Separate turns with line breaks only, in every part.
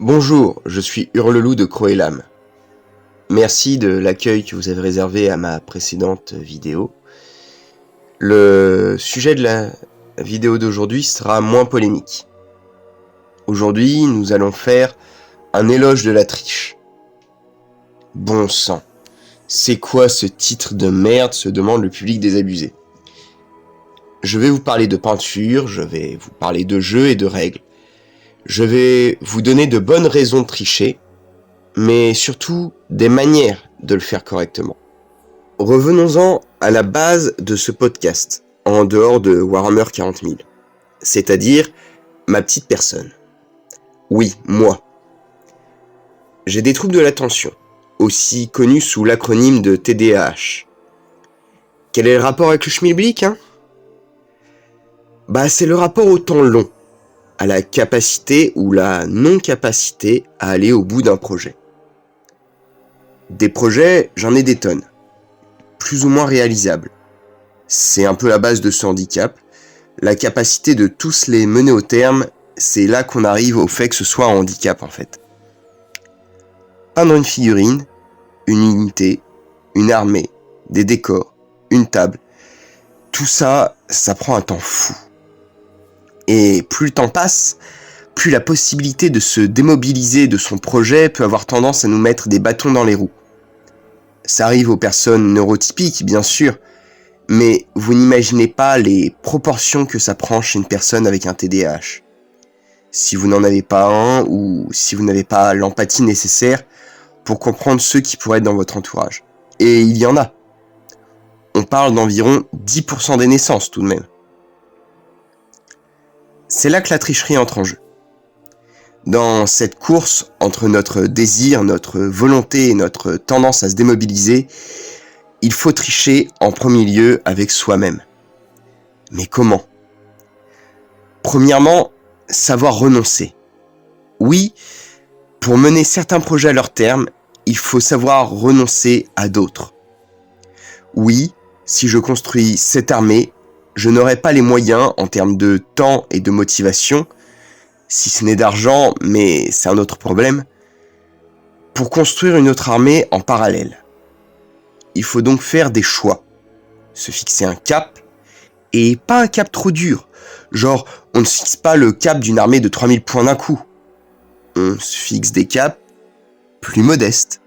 Bonjour, je suis Hurleloup de Croc-et-Lame. Merci de l'accueil que vous avez réservé à ma précédente vidéo. Le sujet de la vidéo d'aujourd'hui sera moins polémique. Aujourd'hui, nous allons faire un éloge de la triche. Bon sang, c'est quoi ce titre de merde, se demande le public désabusé. Je vais vous parler de peinture, je vais vous parler de jeux et de règles. Je vais vous donner de bonnes raisons de tricher, mais surtout des manières de le faire correctement. Revenons-en à la base de ce podcast, en dehors de Warhammer 40 000, c'est-à-dire ma petite personne. Oui, moi. J'ai des troubles de l'attention, aussi connus sous l'acronyme de TDAH. Quel est le rapport avec le schmilblick, hein ? C'est le rapport au temps long, à la capacité ou la non-capacité à aller au bout d'un projet. Des projets, j'en ai des tonnes, plus ou moins réalisables. C'est un peu la base de ce handicap. La capacité de tous les mener au terme, c'est là qu'on arrive au fait que ce soit un handicap en fait. Peindre une figurine, une unité, une armée, des décors, une table, tout ça, ça prend un temps fou. Et plus le temps passe, plus la possibilité de se démobiliser de son projet peut avoir tendance à nous mettre des bâtons dans les roues. Ça arrive aux personnes neurotypiques, bien sûr, mais vous n'imaginez pas les proportions que ça prend chez une personne avec un TDAH. Si vous n'en avez pas un, ou si vous n'avez pas l'empathie nécessaire pour comprendre ceux qui pourraient être dans votre entourage. Et il y en a. On parle d'environ 10% des naissances tout de même. C'est là que la tricherie entre en jeu. Dans cette course entre notre désir, notre volonté et notre tendance à se démobiliser, il faut tricher en premier lieu avec soi-même. Mais comment ? Premièrement, savoir renoncer. Oui, pour mener certains projets à leur terme, il faut savoir renoncer à d'autres. Oui, si je construis cette armée, je n'aurai pas les moyens en termes de temps et de motivation, si ce n'est d'argent, mais c'est un autre problème, pour construire une autre armée en parallèle. Il faut donc faire des choix, se fixer un cap, et pas un cap trop dur, genre on ne se fixe pas le cap d'une armée de 3000 points d'un coup. On se fixe des caps plus modestes.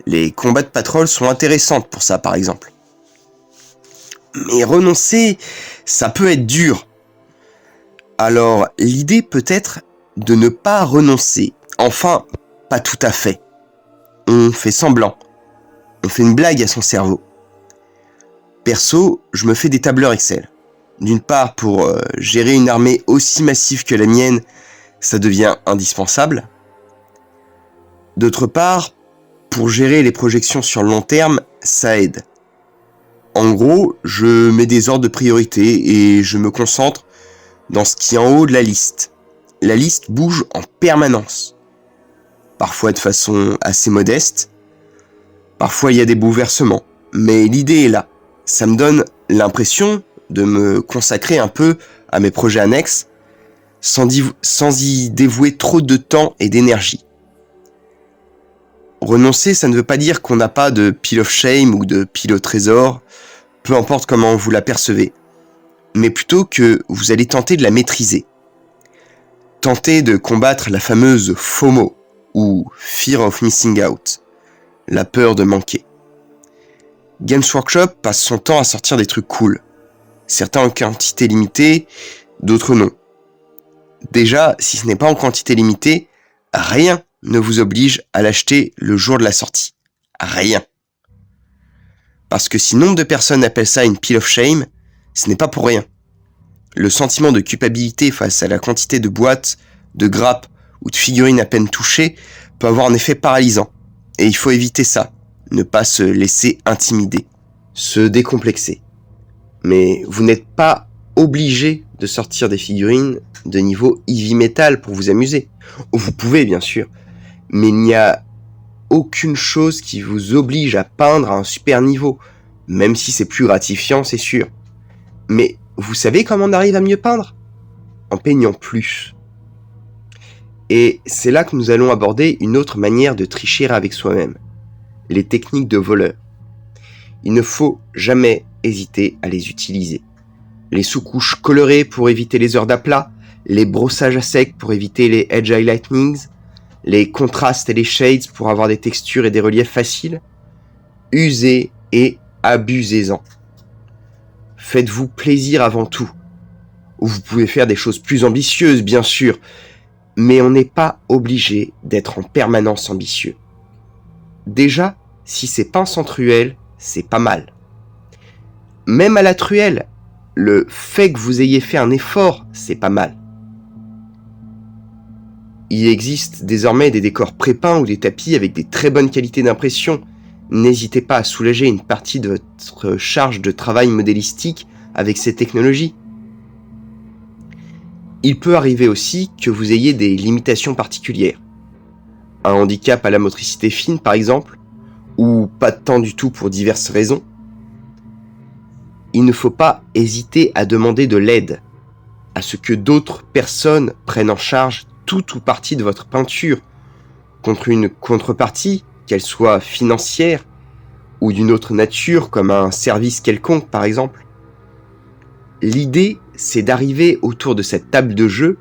Les combats de patrouille sont intéressantes pour ça par exemple. Mais renoncer, ça peut être dur. Alors, l'idée peut être de ne pas renoncer. Enfin, pas tout à fait. On fait semblant. On fait une blague à son cerveau. Perso, je me fais des tableurs Excel. D'une part, pour gérer une armée aussi massive que la mienne, ça devient indispensable. D'autre part, pour gérer les projections sur le long terme, ça aide. En gros, je mets des ordres de priorité et je me concentre dans ce qui est en haut de la liste. La liste bouge en permanence. Parfois de façon assez modeste. Parfois il y a des bouleversements. Mais l'idée est là. Ça me donne l'impression de me consacrer un peu à mes projets annexes sans y dévouer trop de temps et d'énergie. Renoncer, ça ne veut pas dire qu'on n'a pas de pile of shame ou de pile au trésor, peu importe comment vous l'apercevez, mais plutôt que vous allez tenter de la maîtriser. Tenter de combattre la fameuse FOMO, ou Fear of Missing Out, la peur de manquer. Games Workshop passe son temps à sortir des trucs cool. Certains en quantité limitée, d'autres non. Déjà, si ce n'est pas en quantité limitée, rien ne vous oblige à l'acheter le jour de la sortie. Rien. Parce que si nombre de personnes appellent ça une pile of shame, ce n'est pas pour rien. Le sentiment de culpabilité face à la quantité de boîtes, de grappes ou de figurines à peine touchées peut avoir un effet paralysant. Et il faut éviter ça. Ne pas se laisser intimider. Se décomplexer. Mais vous n'êtes pas obligé de sortir des figurines de niveau heavy metal pour vous amuser. Vous pouvez bien sûr. Mais il n'y a aucune chose qui vous oblige à peindre à un super niveau. Même si c'est plus gratifiant, c'est sûr. Mais vous savez comment on arrive à mieux peindre ? En peignant plus. Et c'est là que nous allons aborder une autre manière de tricher avec soi-même, les techniques de voleur. Il ne faut jamais hésiter à les utiliser. Les sous-couches colorées pour éviter les heures d'aplat, les brossages à sec pour éviter les edge highlightings, les contrastes et les shades pour avoir des textures et des reliefs faciles. Usez et abusez-en. Faites-vous plaisir avant tout. Vous pouvez faire des choses plus ambitieuses, bien sûr, mais on n'est pas obligé d'être en permanence ambitieux. Déjà, si c'est pince en truelle, c'est pas mal. Même à la truelle, le fait que vous ayez fait un effort, c'est pas mal. Il existe désormais des décors pré-peints ou des tapis avec des très bonnes qualités d'impression. N'hésitez pas à soulager une partie de votre charge de travail modélistique avec ces technologies. Il peut arriver aussi que vous ayez des limitations particulières. Un handicap à la motricité fine par exemple, ou pas de temps du tout pour diverses raisons. Il ne faut pas hésiter à demander de l'aide, à ce que d'autres personnes prennent en charge tout ou partie de votre peinture, contre une contrepartie, qu'elle soit financière ou d'une autre nature comme un service quelconque par exemple. L'idée, c'est d'arriver autour de cette table de jeu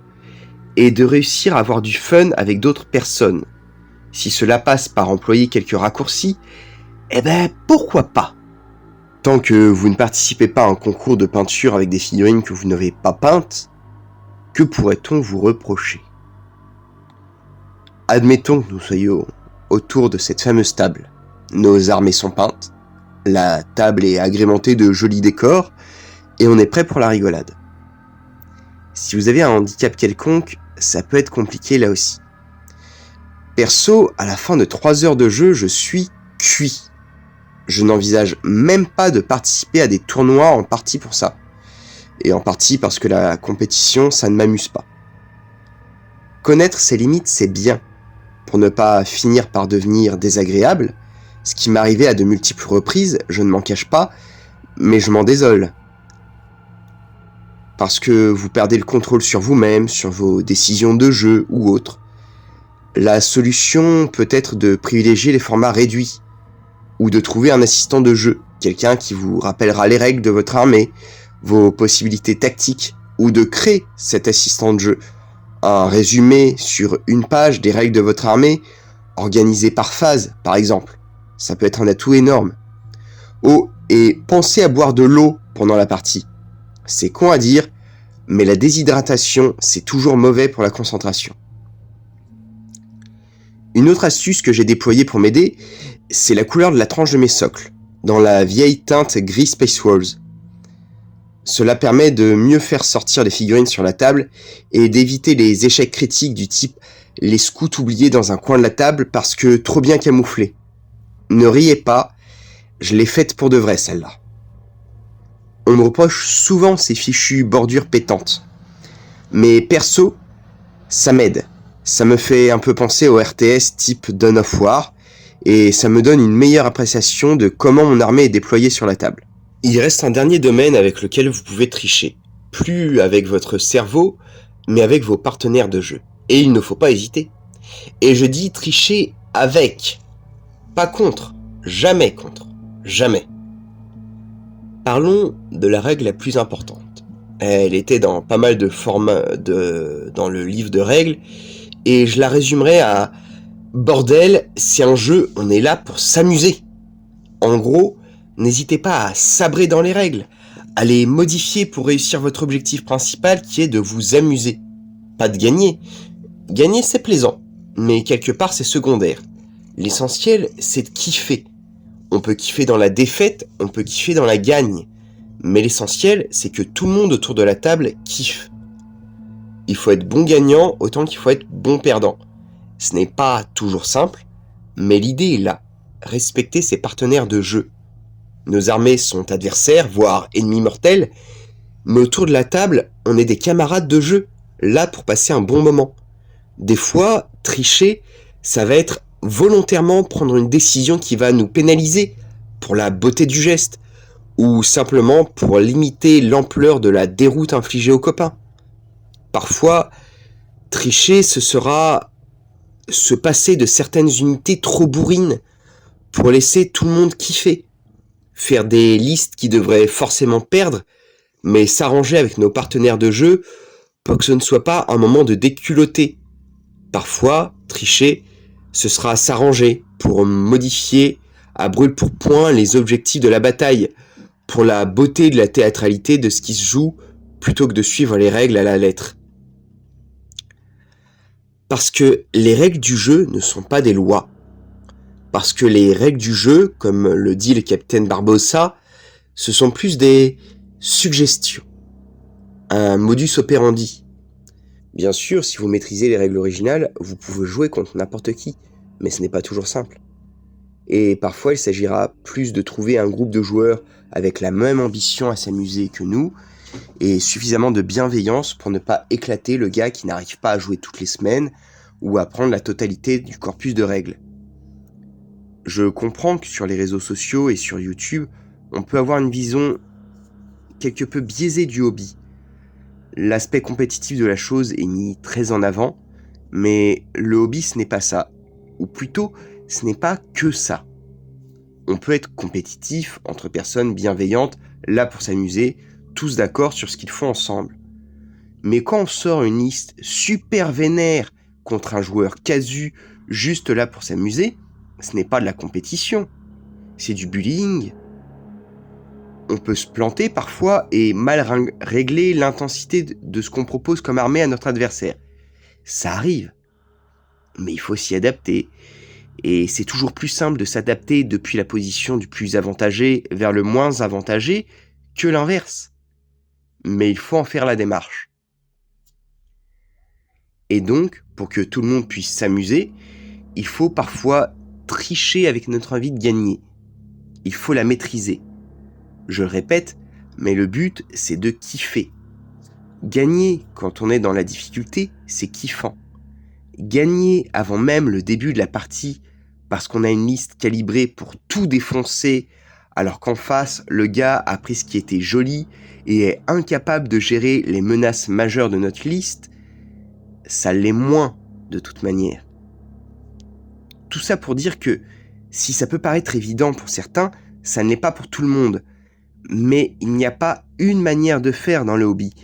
et de réussir à avoir du fun avec d'autres personnes. Si cela passe par employer quelques raccourcis, pourquoi pas? Tant que vous ne participez pas à un concours de peinture avec des figurines que vous n'avez pas peintes, que pourrait-on vous reprocher? Admettons que nous soyons autour de cette fameuse table. Nos armées sont peintes, la table est agrémentée de jolis décors, et on est prêt pour la rigolade. Si vous avez un handicap quelconque, ça peut être compliqué là aussi. Perso, à la fin de 3 heures de jeu, je suis cuit. Je n'envisage même pas de participer à des tournois en partie pour ça. Et en partie parce que la compétition, ça ne m'amuse pas. Connaître ses limites, c'est bien, pour ne pas finir par devenir désagréable, ce qui m'arrivait à de multiples reprises, je ne m'en cache pas, mais je m'en désole. Parce que vous perdez le contrôle sur vous-même, sur vos décisions de jeu ou autres. La solution peut être de privilégier les formats réduits, ou de trouver un assistant de jeu, quelqu'un qui vous rappellera les règles de votre armée, vos possibilités tactiques, ou de créer cet assistant de jeu. Un résumé sur une page des règles de votre armée, organisé par phase, par exemple. Ça peut être un atout énorme. Oh, et pensez à boire de l'eau pendant la partie. C'est con à dire, mais la déshydratation, c'est toujours mauvais pour la concentration. Une autre astuce que j'ai déployée pour m'aider, c'est la couleur de la tranche de mes socles, dans la vieille teinte gris Space Wolves. Cela permet de mieux faire sortir les figurines sur la table et d'éviter les échecs critiques du type les scouts oubliés dans un coin de la table parce que trop bien camouflés. Ne riez pas, je l'ai faite pour de vrai celle-là. On me reproche souvent ces fichues bordures pétantes. Mais perso, ça m'aide. Ça me fait un peu penser au RTS type Dawn of War, et ça me donne une meilleure appréciation de comment mon armée est déployée sur la table. Il reste un dernier domaine avec lequel vous pouvez tricher. Plus avec votre cerveau, mais avec vos partenaires de jeu. Et il ne faut pas hésiter. Et je dis tricher avec, pas contre, jamais contre, jamais. Parlons de la règle la plus importante. Elle était dans pas mal de formats dans le livre de règles, et je la résumerai à bordel, c'est un jeu, on est là pour s'amuser. En gros, n'hésitez pas à sabrer dans les règles, à les modifier pour réussir votre objectif principal qui est de vous amuser. Pas de gagner. Gagner c'est plaisant, mais quelque part c'est secondaire. L'essentiel c'est de kiffer. On peut kiffer dans la défaite, on peut kiffer dans la gagne. Mais l'essentiel c'est que tout le monde autour de la table kiffe. Il faut être bon gagnant autant qu'il faut être bon perdant. Ce n'est pas toujours simple, mais l'idée est là. Respecter ses partenaires de jeu. Nos armées sont adversaires, voire ennemis mortels, mais autour de la table, on est des camarades de jeu, là pour passer un bon moment. Des fois, tricher, ça va être volontairement prendre une décision qui va nous pénaliser pour la beauté du geste, ou simplement pour limiter l'ampleur de la déroute infligée aux copains. Parfois, Tricher, ce sera se passer de certaines unités trop bourrines pour laisser tout le monde kiffer. Faire des listes qui devraient forcément perdre, mais s'arranger avec nos partenaires de jeu pour que ce ne soit pas un moment de déculotté. Parfois, tricher, ce sera s'arranger pour modifier à brûle-pourpoint les objectifs de la bataille, pour la beauté de la théâtralité de ce qui se joue, plutôt que de suivre les règles à la lettre. Parce que les règles du jeu ne sont pas des lois. Parce que les règles du jeu, comme le dit le capitaine Barbossa, ce sont plus des suggestions, un modus operandi. Bien sûr, si vous maîtrisez les règles originales, vous pouvez jouer contre n'importe qui, mais ce n'est pas toujours simple. Et parfois, il s'agira plus de trouver un groupe de joueurs avec la même ambition à s'amuser que nous, et suffisamment de bienveillance pour ne pas éclater le gars qui n'arrive pas à jouer toutes les semaines, ou à prendre la totalité du corpus de règles. Je comprends que sur les réseaux sociaux et sur YouTube, on peut avoir une vision quelque peu biaisée du hobby. L'aspect compétitif de la chose est mis très en avant, mais le hobby ce n'est pas ça. Ou plutôt, ce n'est pas que ça. On peut être compétitif entre personnes bienveillantes, là pour s'amuser, tous d'accord sur ce qu'ils font ensemble. Mais quand on sort une liste super vénère contre un joueur casu, juste là pour s'amuser, ce n'est pas de la compétition, c'est du bullying. On peut se planter parfois et mal régler l'intensité de ce qu'on propose comme armée à notre adversaire. Ça arrive, mais il faut s'y adapter. Et c'est toujours plus simple de s'adapter depuis la position du plus avantagé vers le moins avantagé que l'inverse. Mais il faut en faire la démarche. Et donc, pour que tout le monde puisse s'amuser, il faut parfois tricher avec notre envie de gagner. Il faut la maîtriser. Je le répète, mais le but, c'est de kiffer. Gagner quand on est dans la difficulté, c'est kiffant. Gagner avant même le début de la partie, parce qu'on a une liste calibrée pour tout défoncer, alors qu'en face, le gars a pris ce qui était joli et est incapable de gérer les menaces majeures de notre liste, ça l'est moins de toute manière. Tout ça pour dire que, si ça peut paraître évident pour certains, ça ne l'est pas pour tout le monde. Mais il n'y a pas une manière de faire dans le hobby.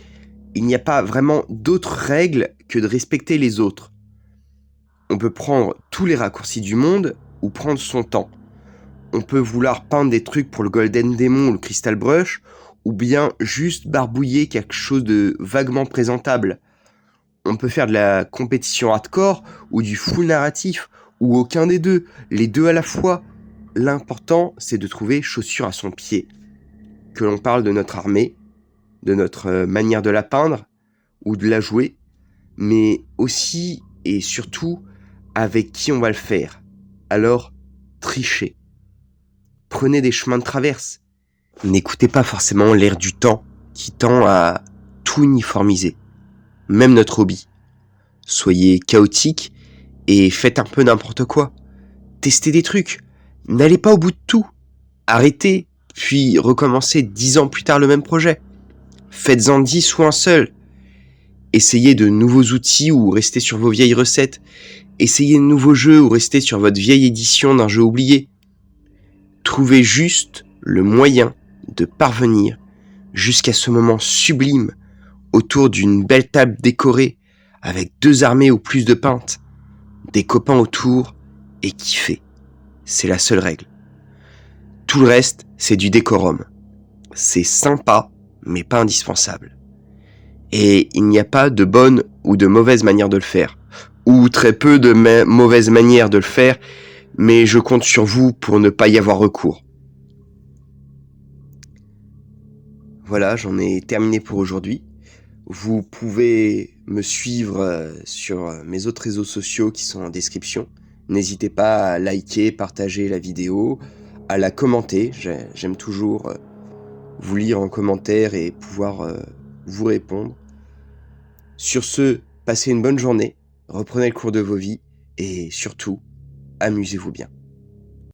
Il n'y a pas vraiment d'autres règles que de respecter les autres. On peut prendre tous les raccourcis du monde ou prendre son temps. On peut vouloir peindre des trucs pour le Golden Demon ou le Crystal Brush, ou bien juste barbouiller quelque chose de vaguement présentable. On peut faire de la compétition hardcore ou du full narratif, ou aucun des deux, les deux à la fois. L'important, c'est de trouver chaussure à son pied. Que l'on parle de notre armée, de notre manière de la peindre ou de la jouer, mais aussi et surtout avec qui on va le faire. Alors, trichez. Prenez des chemins de traverse. N'écoutez pas forcément l'air du temps qui tend à tout uniformiser, même notre hobby. Soyez chaotique et faites un peu n'importe quoi. Testez des trucs. N'allez pas au bout de tout. Arrêtez, puis recommencez 10 ans plus tard le même projet. Faites-en 10 ou un seul. Essayez de nouveaux outils ou restez sur vos vieilles recettes. Essayez de nouveaux jeux ou restez sur votre vieille édition d'un jeu oublié. Trouvez juste le moyen de parvenir jusqu'à ce moment sublime autour d'une belle table décorée avec 2 armées ou plus de peintes, des copains autour et kiffer. C'est la seule règle. Tout le reste, c'est du décorum. C'est sympa, mais pas indispensable. Et il n'y a pas de bonne ou de mauvaise manière de le faire, ou très peu de mauvaises manières de le faire, mais je compte sur vous pour ne pas y avoir recours. Voilà, j'en ai terminé pour aujourd'hui. Vous pouvez me suivre sur mes autres réseaux sociaux qui sont en description. N'hésitez pas à liker, partager la vidéo, à la commenter. J'aime toujours vous lire en commentaire et pouvoir vous répondre. Sur ce, passez une bonne journée, reprenez le cours de vos vies et surtout, amusez-vous bien.